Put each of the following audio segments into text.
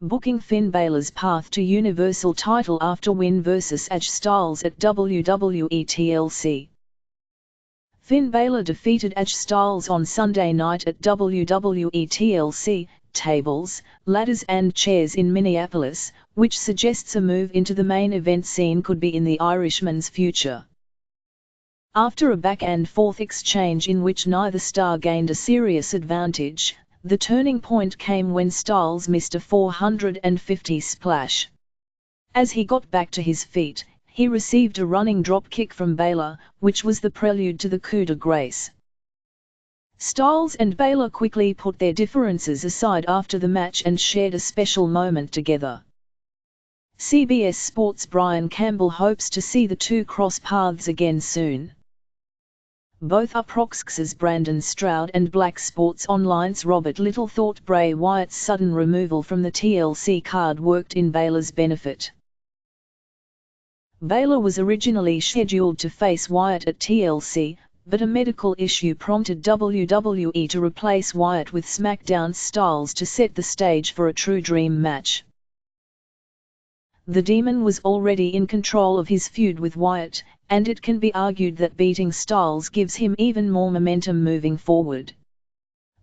booking Finn Balor's path to Universal title after win versus AJ Styles at WWE TLC. Finn Balor defeated AJ Styles on Sunday night at WWE TLC, tables, ladders and chairs in Minneapolis, which suggests a move into the main event scene could be in the Irishman's future. After a back-and-forth exchange in which neither star gained a serious advantage, the turning point came when Styles missed a 450 splash. As he got back to his feet, he received a running dropkick from Balor, which was the prelude to the Coup de Grace. Styles and Balor quickly put their differences aside after the match and shared a special moment together. CBS Sports' Brian Campbell hopes to see the two cross paths again soon. Both Proxx's Brandon Stroud and Black Sports Online's Robert Little thought Bray Wyatt's sudden removal from the TLC card worked in Balor's benefit. Balor was originally scheduled to face Wyatt at TLC, but a medical issue prompted WWE to replace Wyatt with SmackDown's Styles to set the stage for a true dream match. The Demon was already in control of his feud with Wyatt, and it can be argued that beating Styles gives him even more momentum moving forward.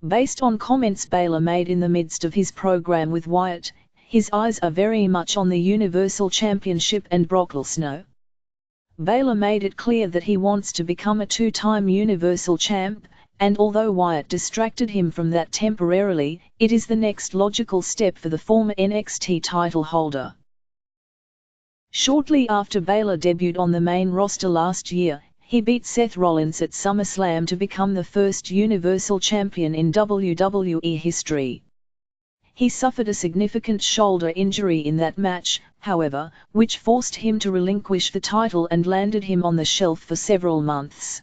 Based on comments Balor made in the midst of his program with Wyatt, his eyes are very much on the Universal Championship and Brock Lesnar. Balor made it clear that he wants to become a two-time Universal Champ, and although Wyatt distracted him from that temporarily, it is the next logical step for the former NXT title holder. Shortly after Balor debuted on the main roster last year, he beat Seth Rollins at SummerSlam to become the first Universal Champion in WWE history. He suffered a significant shoulder injury in that match, however, which forced him to relinquish the title and landed him on the shelf for several months.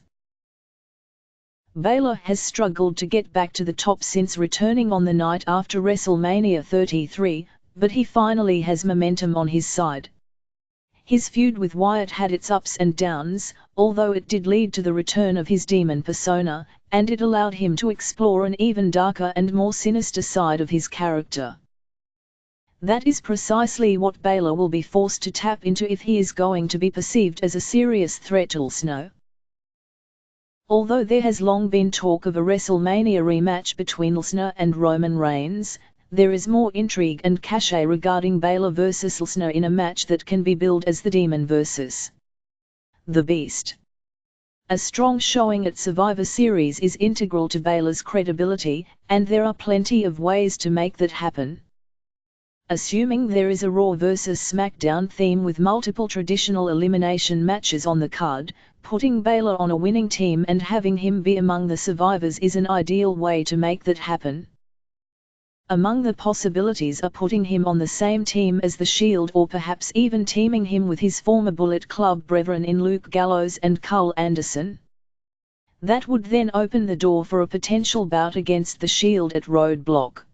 Balor has struggled to get back to the top since returning on the night after WrestleMania 33, but he finally has momentum on his side. His feud with Wyatt had its ups and downs, although it did lead to the return of his demon persona, and it allowed him to explore an even darker and more sinister side of his character. That is precisely what Balor will be forced to tap into if he is going to be perceived as a serious threat to Lesnar. Although there has long been talk of a WrestleMania rematch between Lesnar and Roman Reigns, there is more intrigue and cachet regarding Balor vs Lesnar in a match that can be billed as the Demon vs. the Beast. A strong showing at Survivor Series is integral to Balor's credibility, and there are plenty of ways to make that happen. Assuming there is a Raw vs SmackDown theme with multiple traditional elimination matches on the card, putting Balor on a winning team and having him be among the survivors is an ideal way to make that happen. Among the possibilities are putting him on the same team as The Shield or perhaps even teaming him with his former Bullet Club brethren in Luke Gallows and Carl Anderson. That would then open the door for a potential bout against The Shield at Roadblock.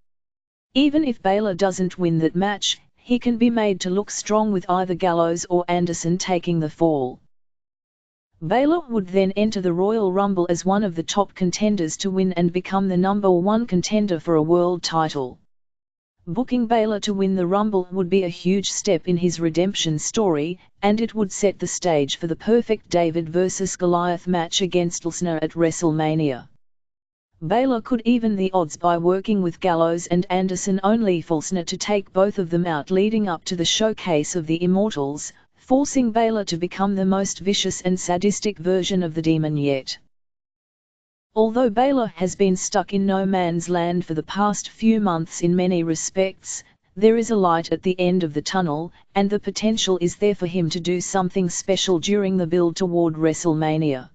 Even if Balor doesn't win that match, he can be made to look strong with either Gallows or Anderson taking the fall. Balor would then enter the Royal Rumble as one of the top contenders to win and become the #1 contender for a world title. Booking Balor to win the Rumble would be a huge step in his redemption story, and it would set the stage for the perfect David vs. Goliath match against Lesnar at WrestleMania. Balor could even the odds by working with Gallows and Anderson only for Lesnar to take both of them out leading up to the showcase of the Immortals, forcing Balor to become the most vicious and sadistic version of the Demon yet. Although Balor has been stuck in no man's land for the past few months in many respects, there is a light at the end of the tunnel, and the potential is there for him to do something special during the build toward WrestleMania.